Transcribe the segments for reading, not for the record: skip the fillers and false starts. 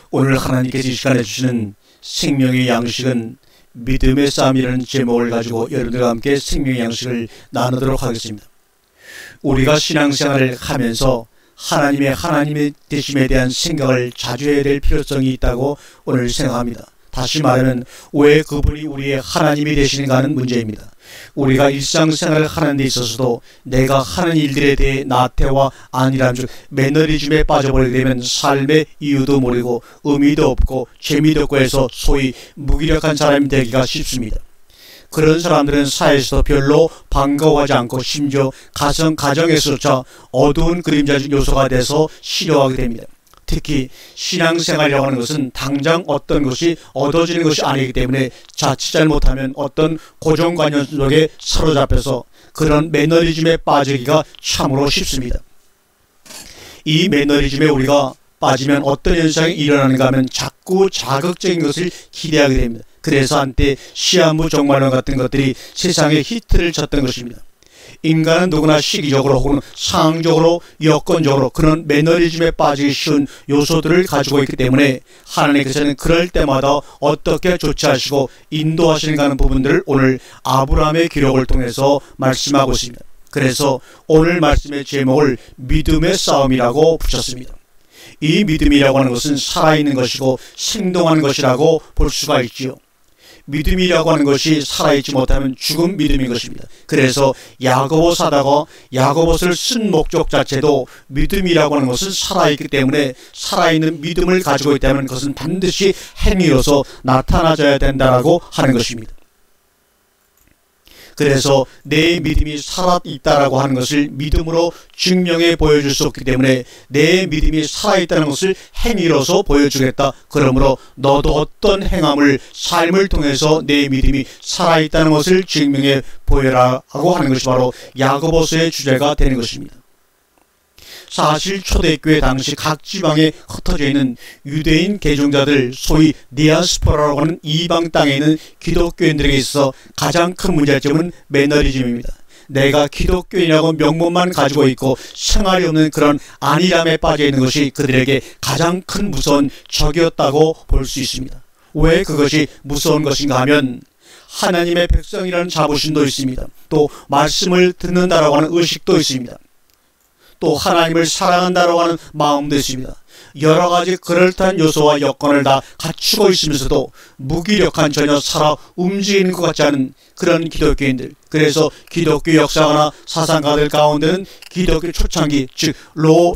오늘 하나님께서 이 시간에 주시는 생명의 양식은 믿음의 싸움이라는 제목을 가지고 여러분들과 함께 생명의 양식을 나누도록 하겠습니다. 우리가 신앙생활을 하면서 하나님의 되심에 대한 생각을 자주 해야 될 필요성이 있다고 오늘 생각합니다. 다시 말하면 왜 그분이 우리의 하나님이 되시는가 하는 문제입니다. 우리가 일상생활을 하는 데 있어서도 내가 하는 일들에 대해 나태와 안일함 즉 매너리즘에 빠져버리게 되면 삶의 이유도 모르고 의미도 없고 재미도 없고 해서 소위 무기력한 사람이 되기가 쉽습니다. 그런 사람들은 사회에서 별로 반가워하지 않고 심지어 가정에서조차 어두운 그림자 요소가 돼서 싫어하게 됩니다. 특히 신앙생활이라고 하는 것은 당장 어떤 것이 얻어지는 것이 아니기 때문에 자칫 잘못하면 어떤 고정관념 속에 사로잡혀서 그런 매너리즘에 빠지기가 참으로 쉽습니다. 이 매너리즘에 우리가 빠지면 어떤 현상이 일어나는가 하면 자꾸 자극적인 것을 기대하게 됩니다. 그래서 한때 시한부 종말론 같은 것들이 세상에 히트를 쳤던 것입니다. 인간은 누구나 시기적으로 혹은 상황적으로 여건적으로 그런 매너리즘에 빠지기 쉬운 요소들을 가지고 있기 때문에 하나님께서는 그럴 때마다 어떻게 조치하시고 인도하시는가 하는 부분들을 오늘 아브라함의 기록을 통해서 말씀하고 있습니다. 그래서 오늘 말씀의 제목을 믿음의 싸움이라고 붙였습니다. 이 믿음이라고 하는 것은 살아있는 것이고 생동하는 것이라고 볼 수가 있지요. 믿음이라고 하는 것이 살아있지 못하면 죽은 믿음인 것입니다. 그래서 야고보 사도가 야고보서를 쓴 목적 자체도 믿음이라고 하는 것은 살아있기 때문에 살아있는 믿음을 가지고 있다면 그것은 반드시 행위로서 나타나져야 된다라고 하는 것입니다. 그래서 내 믿음이 살아있다라고 하는 것을 믿음으로 증명해 보여줄 수 없기 때문에 내 믿음이 살아있다는 것을 행위로서 보여주겠다. 그러므로 너도 어떤 행함을 삶을 통해서 내 믿음이 살아있다는 것을 증명해 보여라고 하는 것이 바로 야고보서의 주제가 되는 것입니다. 사실 초대교회 당시 각 지방에 흩어져 있는 유대인 개종자들 소위 디아스포라라고 하는 이방 땅에 있는 기독교인들에게 있어 가장 큰 문제점은 매너리즘입니다. 내가 기독교인이라고 명분만 가지고 있고 생활이 없는 그런 안일함에 빠져 있는 것이 그들에게 가장 큰 무서운 적이었다고 볼 수 있습니다. 왜 그것이 무서운 것인가 하면 하나님의 백성이라는 자부심도 있습니다. 또 말씀을 듣는다라고 하는 의식도 있습니다. 또 하나님을 사랑한다라고 하는 마음도 있습니다. 여러 가지 그럴듯한 요소와 여건을 다 갖추고 있으면서도 무기력한 전혀 살아 움직이는 것 같지 않은 그런 기독교인들. 그래서 기독교 역사가나 사상가들 가운데는 기독교 초창기 즉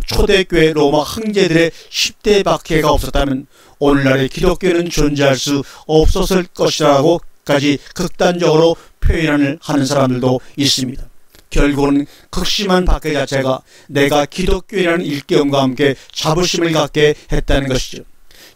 초대교회 로마 황제들의 10대 박해가 없었다면 오늘날의 기독교는 존재할 수 없었을 것이라고까지 극단적으로 표현을 하는 사람들도 있습니다. 결국은 극심한 박해 자체가 내가 기독교인이라는 일깨움과 함께 자부심을 갖게 했다는 것이죠.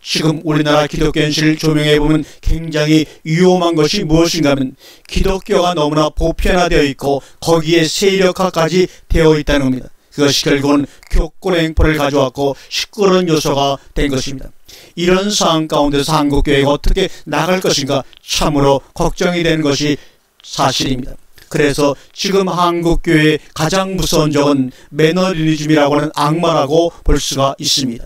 지금 우리나라 기독교 현실을 조명해보면 굉장히 위험한 것이 무엇인가 하면 기독교가 너무나 보편화되어 있고 거기에 세력화까지 되어 있다는 겁니다. 그것이 결국은 교권의 행포를 가져왔고 시끄러운 요소가 된 것입니다. 이런 상황 가운데서 한국교회가 어떻게 나갈 것인가 참으로 걱정이 되는 것이 사실입니다. 그래서 지금 한국교회의 가장 무서운 적은 매너리즘이라고 하는 악마라고 볼 수가 있습니다.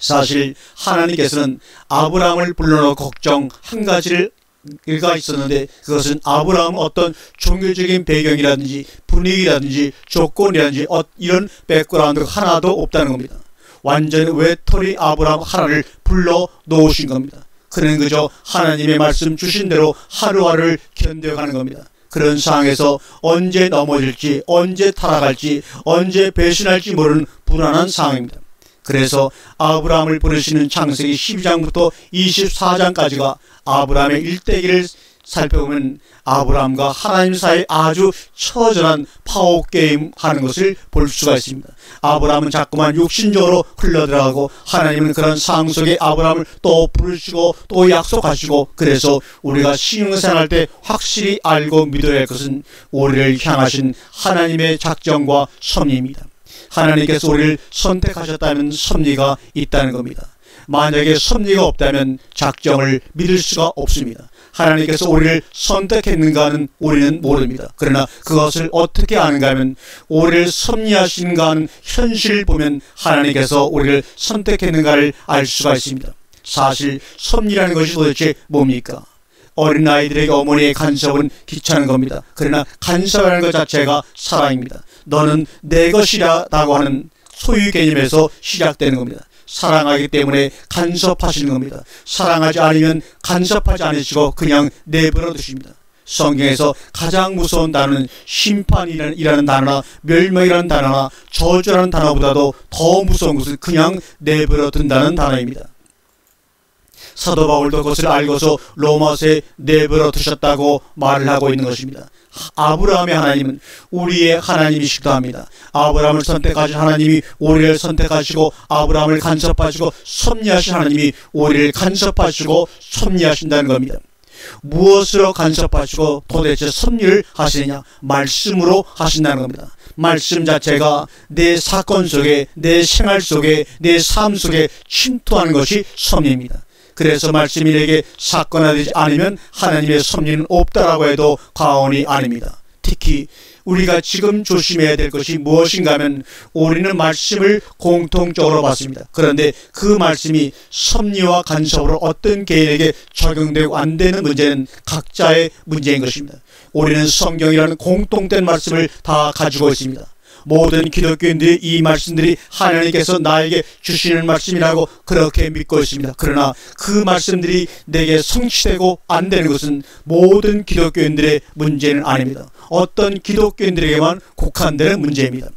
사실 하나님께서는 아브라함을 불러놓고 걱정 한 가지를 일가 있었는데 그것은 아브라함은 어떤 종교적인 배경이라든지 분위기라든지 조건이라든지 이런 백그라운드가 하나도 없다는 겁니다. 완전히 외톨이 아브라함 하나를 불러 놓으신 겁니다. 그는 그저 하나님의 말씀 주신 대로 하루하루를 견뎌가는 겁니다. 그런 상황에서 언제 넘어질지 언제 타락할지 언제 배신할지 모르는 불안한 상황입니다. 그래서 아브라함을 부르시는 창세기 12장부터 24장까지가 아브라함의 일대기를 살펴보면 아브라함과 하나님 사이에 아주 처절한 파워게임 하는 것을 볼 수가 있습니다. 아브라함은 자꾸만 육신적으로 흘러들어가고 하나님은 그런 상황 속에 아브라함을 또 부르시고 또 약속하시고 그래서 우리가 신앙생활할 때 확실히 알고 믿어야 할 것은 우리를 향하신 하나님의 작정과 섭리입니다. 하나님께서 우리를 선택하셨다면 섭리가 있다는 겁니다. 만약에 섭리가 없다면 작정을 믿을 수가 없습니다. 하나님께서 우리를 선택했는가는 우리는 모릅니다. 그러나 그것을 어떻게 아는가 하면 우리를 섭리하시는가 하는 현실을 보면 하나님께서 우리를 선택했는가를 알 수가 있습니다. 사실 섭리라는 것이 도대체 뭡니까? 어린아이들에게 어머니의 간섭은 귀찮은 겁니다. 그러나 간섭이라는 것 자체가 사랑입니다. 너는 내 것이라고 하는 소유 개념에서 시작되는 겁니다. 사랑하기 때문에 간섭하시는 겁니다. 사랑하지 않으면 간섭하지 않으시고 그냥 내버려 두십니다. 성경에서 가장 무서운 단어는 심판이라는 단어나 멸망이라는 단어나 저주라는 단어보다도 더 무서운 것은 그냥 내버려 둔다는 단어입니다. 사도 바울도 그것을 알고서 로마서에 내버려 두셨다고 말을 하고 있는 것입니다. 아브라함의 하나님은 우리의 하나님이시기도 합니다. 아브라함을 선택하신 하나님이 우리를 선택하시고 아브라함을 간섭하시고 섭리하신 하나님이 우리를 간섭하시고 섭리하신다는 겁니다. 무엇으로 간섭하시고 도대체 섭리를 하시느냐? 말씀으로 하신다는 겁니다. 말씀 자체가 내 사건 속에, 내 생활 속에, 내 삶 속에 침투하는 것이 섭리입니다. 그래서 말씀이 내게 사건화되지 않으면 하나님의 섭리는 없다라고 해도 과언이 아닙니다. 특히 우리가 지금 조심해야 될 것이 무엇인가 하면 우리는 말씀을 공통적으로 받습니다. 그런데 그 말씀이 섭리와 간섭으로 어떤 개인에게 적용되고 안 되는 문제는 각자의 문제인 것입니다. 우리는 성경이라는 공통된 말씀을 다 가지고 있습니다. 모든 기독교인들이 이 말씀들이 하나님께서 나에게 주시는 말씀이라고 그렇게 믿고 있습니다. 그러나 그 말씀들이 내게 성취되고 안 되는 것은 모든 기독교인들의 문제는 아닙니다. 어떤 기독교인들에게만 국한되는 문제입니다.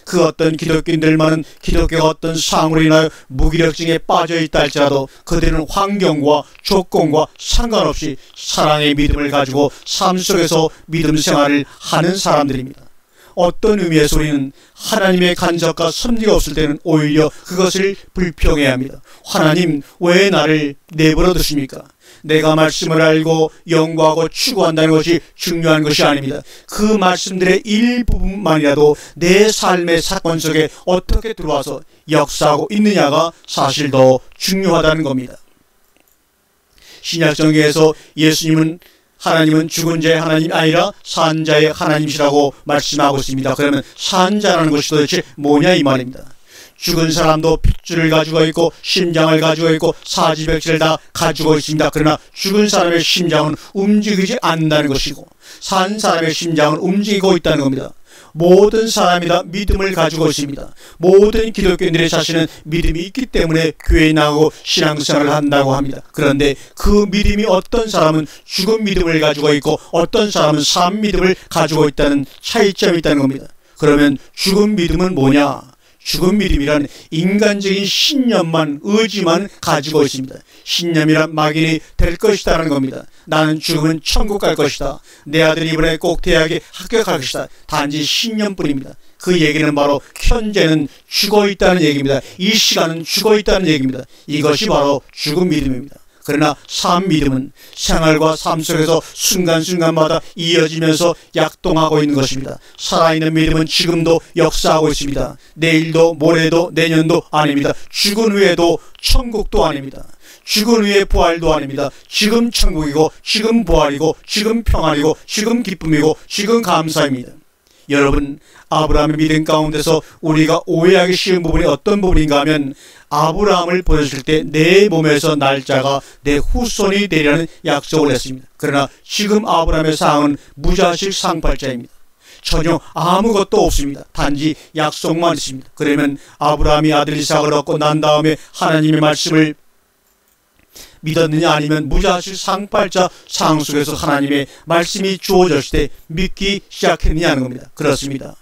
그 어떤 기독교인들만은 기독교가 어떤 상으로 인하여 무기력증에 빠져 있다 할지라도 그들은 환경과 조건과 상관없이 사랑의 믿음을 가지고 삶 속에서 믿음 생활을 하는 사람들입니다. 어떤 의미에서 우리는 하나님의 간섭과 섭리가 없을 때는 오히려 그것을 불평해야 합니다. 하나님, 왜 나를 내버려 두십니까? 내가 말씀을 알고 연구하고 추구한다는 것이 중요한 것이 아닙니다. 그 말씀들의 일부분만이라도 내 삶의 사건 속에 어떻게 들어와서 역사하고 있느냐가 사실 더 중요하다는 겁니다. 신약성경에서 하나님은 죽은 자의 하나님이 아니라 산 자의 하나님이시라고 말씀하고 있습니다. 그러면 산 자라는 것이 도대체 뭐냐 이 말입니다. 죽은 사람도 핏줄을 가지고 있고 심장을 가지고 있고 사지백지를 다 가지고 있습니다. 그러나 죽은 사람의 심장은 움직이지 않는다는 것이고 산 사람의 심장은 움직이고 있다는 겁니다. 모든 사람이 다 믿음을 가지고 있습니다. 모든 기독교인들의 자신은 믿음이 있기 때문에 교회에 나가고 신앙생활을 한다고 합니다. 그런데 그 믿음이 어떤 사람은 죽은 믿음을 가지고 있고 어떤 사람은 산 믿음을 가지고 있다는 차이점이 있다는 겁니다. 그러면 죽은 믿음은 뭐냐? 죽은 믿음이란 인간적인 신념만, 의지만 가지고 있습니다. 신념이란 막연히 될 것이다라는 겁니다. 나는 죽으면 천국 갈 것이다. 내 아들이 이번에 꼭 대학에 합격할 것이다. 단지 신념뿐입니다. 그 얘기는 바로 현재는 죽어 있다는 얘기입니다. 이 시간은 죽어 있다는 얘기입니다. 이것이 바로 죽은 믿음입니다. 그러나 삶 믿음은 생활과 삶 속에서 순간순간마다 이어지면서 약동하고 있는 것입니다. 살아있는 믿음은 지금도 역사하고 있습니다. 내일도 모레도 내년도 아닙니다. 죽은 후에도 천국도 아닙니다. 죽은 후에 부활도 아닙니다. 지금 천국이고 지금 부활이고 지금 평안이고 지금 기쁨이고 지금 감사입니다. 여러분, 아브라함의 믿음 가운데서 우리가 오해하기 쉬운 부분이 어떤 부분인가 하면 아브라함을 보내실 때 내 몸에서 날 자가 내 후손이 되리라는 약속을 했습니다. 그러나 지금 아브라함의 상은 무자식 상팔자입니다. 전혀 아무것도 없습니다. 단지 약속만 있습니다. 그러면 아브라함이 아들 이삭을 얻고 난 다음에 하나님의 말씀을 믿었느냐 아니면 무자식 상팔자 상 속에서 하나님의 말씀이 주어졌을 때 믿기 시작했느냐 하는 겁니다. 그렇습니다.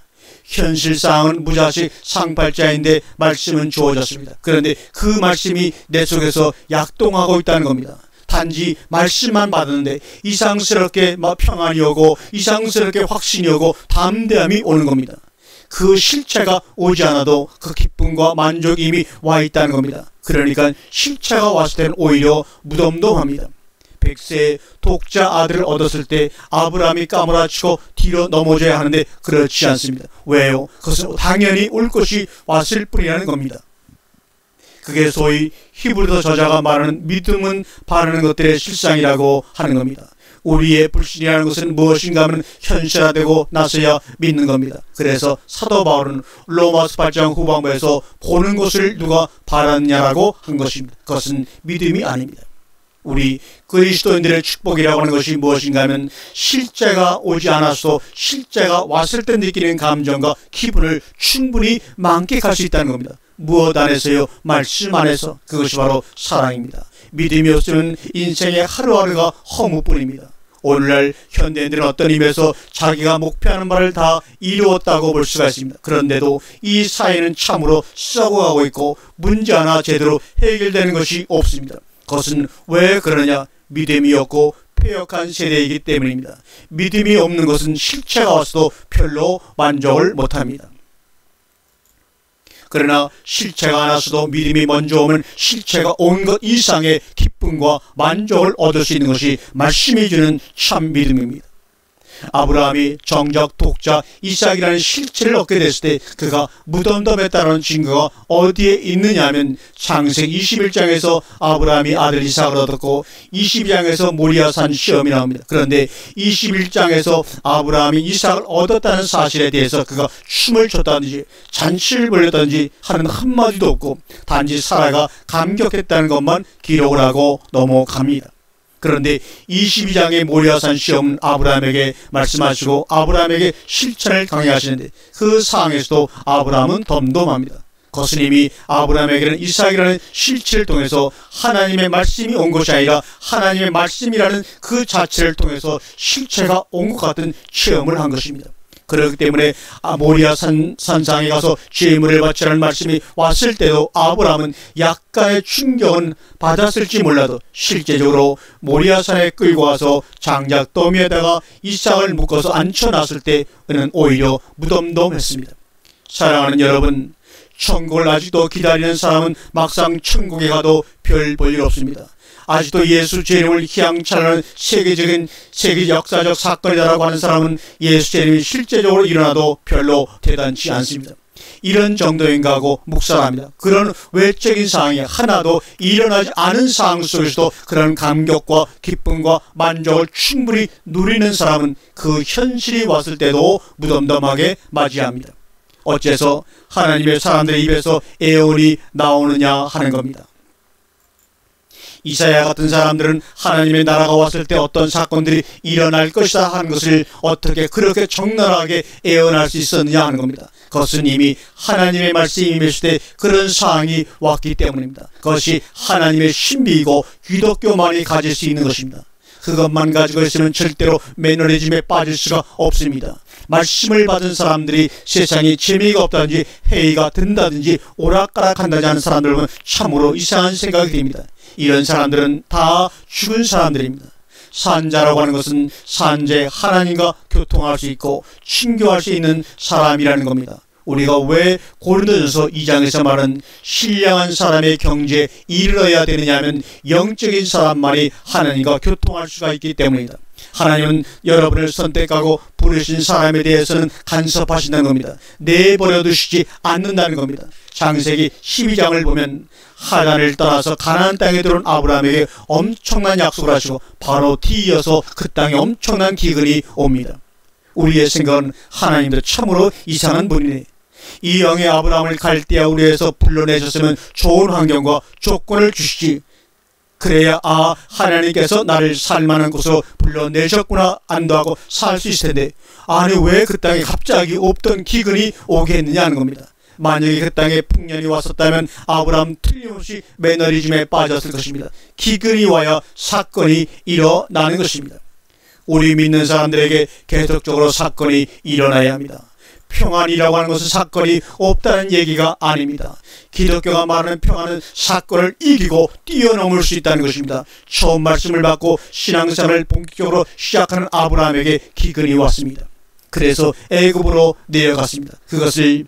현실상은 무자식 상팔자인데 말씀은 주어졌습니다. 그런데 그 말씀이 내 속에서 약동하고 있다는 겁니다. 단지 말씀만 받았는데 이상스럽게 평안이 오고 이상스럽게 확신이 오고 담대함이 오는 겁니다. 그 실체가 오지 않아도 그 기쁨과 만족이 이미 와 있다는 겁니다. 그러니까 실체가 왔을 때는 오히려 무덤덤합니다. 100세의 독자 아들을 얻었을 때 아브라함이 까무라치고 뒤로 넘어져야 하는데 그렇지 않습니다. 왜요? 그것은 당연히 올 것이 왔을 뿐이라는 겁니다. 그게 소위 히브리서 저자가 말하는 믿음은 바라는 것들의 실상이라고 하는 겁니다. 우리의 불신이라는 것은 무엇인가 하면 현실화되고 나서야 믿는 겁니다. 그래서 사도 바울은 로마서 8장 후반부에서 보는 것을 누가 바랐냐라고 한 것입니다. 그것은 믿음이 아닙니다. 우리 그리스도인들의 축복이라고 하는 것이 무엇인가 하면 실제가 오지 않았어도 실제가 왔을 때 느끼는 감정과 기분을 충분히 만끽할 수 있다는 겁니다. 무엇 안에서요? 말씀 안에서. 그것이 바로 사랑입니다. 믿음이 없으면 인생의 하루하루가 허무뿐입니다. 오늘날 현대인들은 어떤 의미에서 자기가 목표하는 바를 다 이루었다고 볼 수가 있습니다. 그런데도 이 사회는 참으로 썩어가고 있고 문제 하나 제대로 해결되는 것이 없습니다. 그것은 왜 그러냐? 믿음이 없고 폐역한 세대이기 때문입니다. 믿음이 없는 것은 실체가 왔어도 별로 만족을 못합니다. 그러나 실체가 안 왔어도 믿음이 먼저 오면 실체가 온 것 이상의 기쁨과 만족을 얻을 수 있는 것이 말씀이 주는 참 믿음입니다. 아브라함이 정작 독자 이삭이라는 실체를 얻게 됐을 때 그가 무덤덤했다는 증거가 어디에 있느냐 하면 창세기 21장에서 아브라함이 아들 이삭을 얻었고 22장에서 모리아산 시험이 나옵니다. 그런데 21장에서 아브라함이 이삭을 얻었다는 사실에 대해서 그가 춤을 췄다든지 잔치를 벌였다든지 하는 한마디도 없고 단지 사라가 감격했다는 것만 기록을 하고 넘어갑니다. 그런데 22장의 모리아산 시험은 아브라함에게 말씀하시고 아브라함에게 실천을 강요하시는데 그 상황에서도 아브라함은 덤덤합니다. 그것은 이미 아브라함에게는 이삭이라는 실체를 통해서 하나님의 말씀이 온 것이 아니라 하나님의 말씀이라는 그 자체를 통해서 실체가 온 것 같은 체험을 한 것입니다. 그렇기 때문에 모리아 산상에 가서 제물을 바치라는 말씀이 왔을 때도 아브라함은 약간의 충격은 받았을지 몰라도 실제적으로 모리아산에 끌고 와서 장작 더미에다가 이삭을 묶어서 앉혀놨을 때는 오히려 무덤덤했습니다. 사랑하는 여러분, 천국을 아직도 기다리는 사람은 막상 천국에 가도 별 볼 일 없습니다. 아직도 예수 재림을 희망찬하는 세계 역사적 사건이다라고 하는 사람은 예수 재림이 실제적으로 일어나도 별로 대단치 않습니다. 이런 정도인가 하고 묵살합니다. 그런 외적인 상황이 하나도 일어나지 않은 상황 속에서도 그런 감격과 기쁨과 만족을 충분히 누리는 사람은 그 현실이 왔을 때도 무덤덤하게 맞이합니다. 어째서 하나님의 사람들의 입에서 애언이 나오느냐 하는 겁니다. 이사야 같은 사람들은 하나님의 나라가 왔을 때 어떤 사건들이 일어날 것이다 하는 것을 어떻게 그렇게 적나라하게 예언할 수 있었느냐 하는 겁니다. 그것은 이미 하나님의 말씀이 임했을 때 그런 상황이 왔기 때문입니다. 그것이 하나님의 신비이고 기독교만이 가질 수 있는 것입니다. 그것만 가지고 있으면 절대로 매너리즘에 빠질 수가 없습니다. 말씀을 받은 사람들이 세상이 재미가 없다든지 회의가 든다든지 오락가락한다지 하는 사람들 보면 참으로 이상한 생각이 듭니다. 이런 사람들은 다 죽은 사람들입니다. 산자라고 하는 것은 산재 하나님과 교통할 수 있고 친교할 수 있는 사람이라는 겁니다. 우리가 왜 고린도전서 2장에서 말하는 신령한 사람의 경지에 이르러야 되느냐 하면 영적인 사람만이 하나님과 교통할 수가 있기 때문입니다. 하나님은 여러분을 선택하고 부르신 사람에 대해서는 간섭하신다는 겁니다. 내버려 두시지 않는다는 겁니다. 창세기 12장을 보면 하란을 떠나서 가나안 땅에 들어온 아브라함에게 엄청난 약속을 하시고 바로 뒤이어서 그 땅에 엄청난 기근이 옵니다. 우리의 생각은 하나님도 참으로 이상한 분이네. 이 영의 아브라함을 갈대아 우리에서 불러내셨으면 좋은 환경과 조건을 주시지. 그래야 하나님께서 나를 살만한 곳으로 불러내셨구나 안도하고 살 수 있을 텐데 아니 왜 그 땅에 갑자기 없던 기근이 오게 했느냐 하는 겁니다. 만약에 그 땅에 풍년이 왔었다면 아브라함 틀림없이 매너리즘에 빠졌을 것입니다. 기근이 와야 사건이 일어나는 것입니다. 우리 믿는 사람들에게 계속적으로 사건이 일어나야 합니다. 평안이라고 하는 것은 사건이 없다는 얘기가 아닙니다. 기독교가 말하는 평안은 사건을 이기고 뛰어넘을 수 있다는 것입니다. 처음 말씀을 받고 신앙생활을 본격적으로 시작하는 아브라함에게 기근이 왔습니다. 그래서 애굽으로 내려갔습니다. 그것을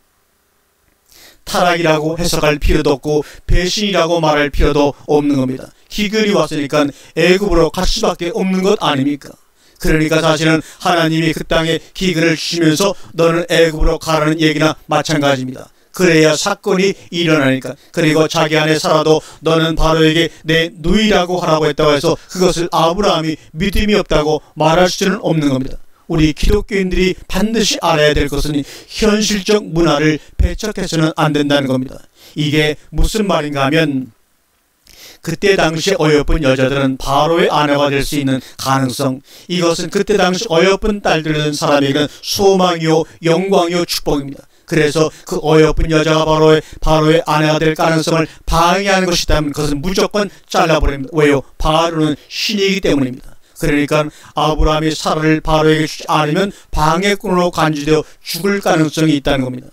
타락이라고 해석할 필요도 없고 배신이라고 말할 필요도 없는 겁니다. 기근이 왔으니까 애굽으로 갈 수밖에 없는 것 아닙니까? 그러니까 사실은 하나님이 그 땅에 기근을 주시면서 너는 애굽으로 가라는 얘기나 마찬가지입니다. 그래야 사건이 일어나니까. 그리고 자기 안에 살아도 너는 바로에게 내 누이라고 하라고 했다고 해서 그것을 아브라함이 믿음이 없다고 말할 수는 없는 겁니다. 우리 기독교인들이 반드시 알아야 될 것은 현실적 문화를 배척해서는 안 된다는 겁니다. 이게 무슨 말인가 하면 그때 당시 어여쁜 여자들은 바로의 아내가 될 수 있는 가능성, 이것은 그때 당시 어여쁜 딸들은 사람에게는 소망이요 영광이요 축복입니다. 그래서 그 어여쁜 여자가 바로의 아내가 될 가능성을 방해하는 것이다면 그것은 무조건 잘라버립니다. 왜요? 바로는 신이기 때문입니다. 그러니까 아브라함이 사라를 바로에게 주지 않으면 방해꾼으로 간주되어 죽을 가능성이 있다는 겁니다.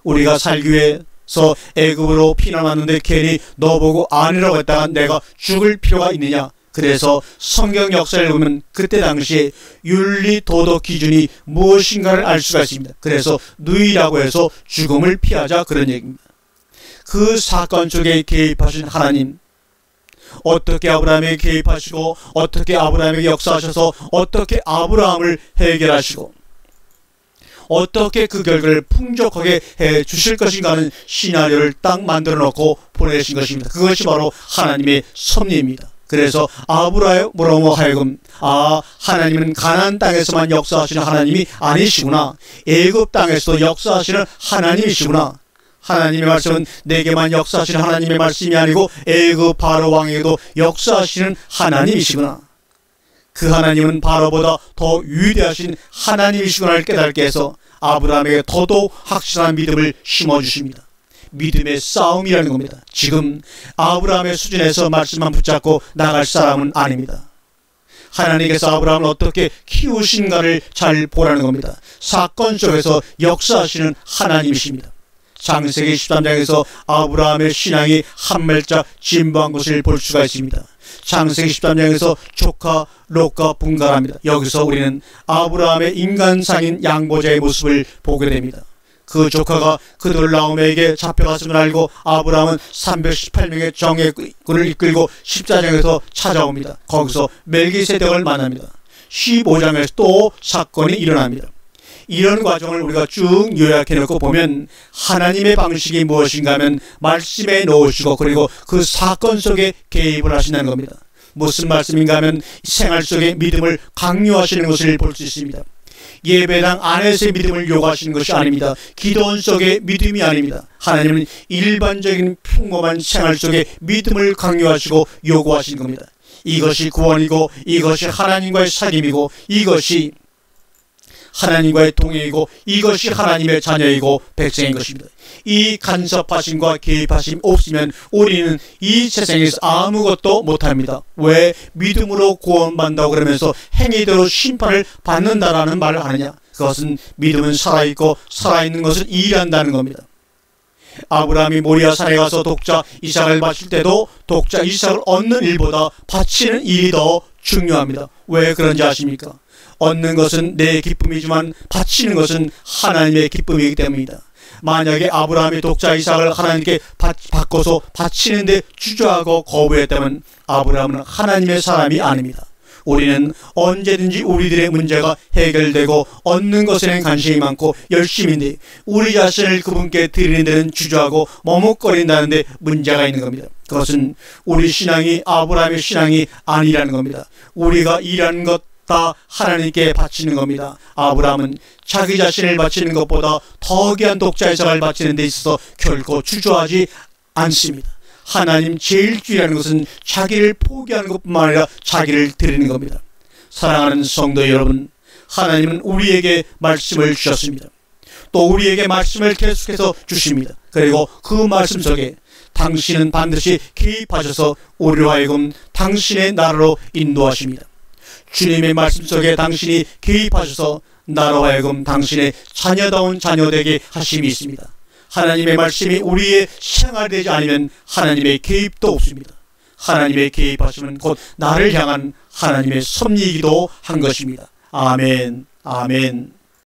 우리가 살기 위해서 애굽으로 피난 왔는데 괜히 너보고 아니라고 했다가 내가 죽을 필요가 있느냐. 그래서 성경 역사를 보면 그때 당시에 윤리 도덕 기준이 무엇인가를 알 수가 있습니다. 그래서 누이라고 해서 죽음을 피하자 그런 얘기입니다. 그 사건 속에 개입하신 하나님, 어떻게 아브라함에게 개입하시고 어떻게 아브라함에게 역사하셔서 어떻게 아브라함을 해결하시고 어떻게 그 결과를 풍족하게 해 주실 것인가 하는 시나리오를 딱 만들어 놓고 보내신 것입니다. 그것이 바로 하나님의 섭리입니다. 그래서 아브라함으로 하여금 하나님은 가나안 땅에서만 역사하시는 하나님이 아니시구나, 애굽 땅에서도 역사하시는 하나님이시구나, 하나님의 말씀은 내게만 역사하시는 하나님의 말씀이 아니고 애굽 바로 왕에게도 역사하시는 하나님이시구나, 그 하나님은 바로보다 더 위대하신 하나님이시구나를 깨닫게 해서 아브라함에게 더더욱 확실한 믿음을 심어주십니다. 믿음의 싸움이라는 겁니다. 지금 아브라함의 수준에서 말씀만 붙잡고 나갈 사람은 아닙니다. 하나님께서 아브라함을 어떻게 키우신가를 잘 보라는 겁니다. 사건 속에서 역사하시는 하나님이십니다. 창세기 13장에서 아브라함의 신앙이 한 발짝 진보한 것을 볼 수가 있습니다. 창세기 13장에서 조카 롯과 분갈합니다. 여기서 우리는 아브라함의 인간상인 양보자의 모습을 보게 됩니다. 그 조카가 그돌라오메에게 잡혀갔음을 알고 아브라함은 318명의 정예군을 이끌고 14장에서 찾아옵니다. 거기서 멜기세덱을 만납니다. 15장에서 또 사건이 일어납니다. 이런 과정을 우리가 쭉 요약해놓고 보면 하나님의 방식이 무엇인가 하면 말씀에 넣으시고 그리고 그 사건 속에 개입을 하신다는 겁니다. 무슨 말씀인가 하면 생활 속에 믿음을 강요하시는 것을 볼 수 있습니다. 예배당 안에서의 믿음을 요구하시는 것이 아닙니다. 기도원 속의 믿음이 아닙니다. 하나님은 일반적인 평범한 생활 속에 믿음을 강요하시고 요구하시는 겁니다. 이것이 구원이고 이것이 하나님과의 사귐이고 이것이 하나님과의 동행이고 이것이 하나님의 자녀이고 백성인 것입니다. 이 간섭하심과 개입하심 없으면 우리는 이 세상에서 아무것도 못합니다. 왜 믿음으로 구원받는다고 그러면서 행위대로 심판을 받는다라는 말을 하느냐. 그것은 믿음은 살아있고 살아있는 것을 일한다는 겁니다. 아브라함이 모리아 산에 가서 독자 이삭을 바칠 때도 독자 이삭을 얻는 일보다 바치는 일이 더 중요합니다. 왜 그런지 아십니까? 얻는 것은 내 기쁨이지만 바치는 것은 하나님의 기쁨이기 때문입니다. 만약에 아브라함이 독자 이삭을 하나님께 바꿔서 바치는데 주저하고 거부했다면 아브라함은 하나님의 사람이 아닙니다. 우리는 언제든지 우리들의 문제가 해결되고 얻는 것에는 관심이 많고 열심인데 우리 자신을 그분께 드리는 데는 주저하고 머뭇거린다는데 문제가 있는 겁니다. 그것은 우리 신앙이 아브라함의 신앙이 아니라는 겁니다. 우리가 일하는 것 다 하나님께 바치는 겁니다. 아브라함은 자기 자신을 바치는 것보다 더 귀한 독자 이삭을 바치는 데 있어서 결코 주저하지 않습니다. 하나님 제일 귀한 것은 자기를 포기하는 것뿐만 아니라 자기를 드리는 겁니다. 사랑하는 성도 여러분, 하나님은 우리에게 말씀을 주셨습니다. 또 우리에게 말씀을 계속해서 주십니다. 그리고 그 말씀 속에 당신은 반드시 개입하셔서 우리로 하여금 당신의 나라로 인도하십니다. 주님의 말씀 속에 당신이 개입하셔서 나로 하여금 당신의 자녀다운 자녀 되게 하심이 있습니다. 하나님의 말씀이 우리의 생활이 되지 않으면 하나님의 개입도 없습니다. 하나님의 개입하심은 곧 나를 향한 하나님의 섭리이기도 한 것입니다. 아멘, 아멘.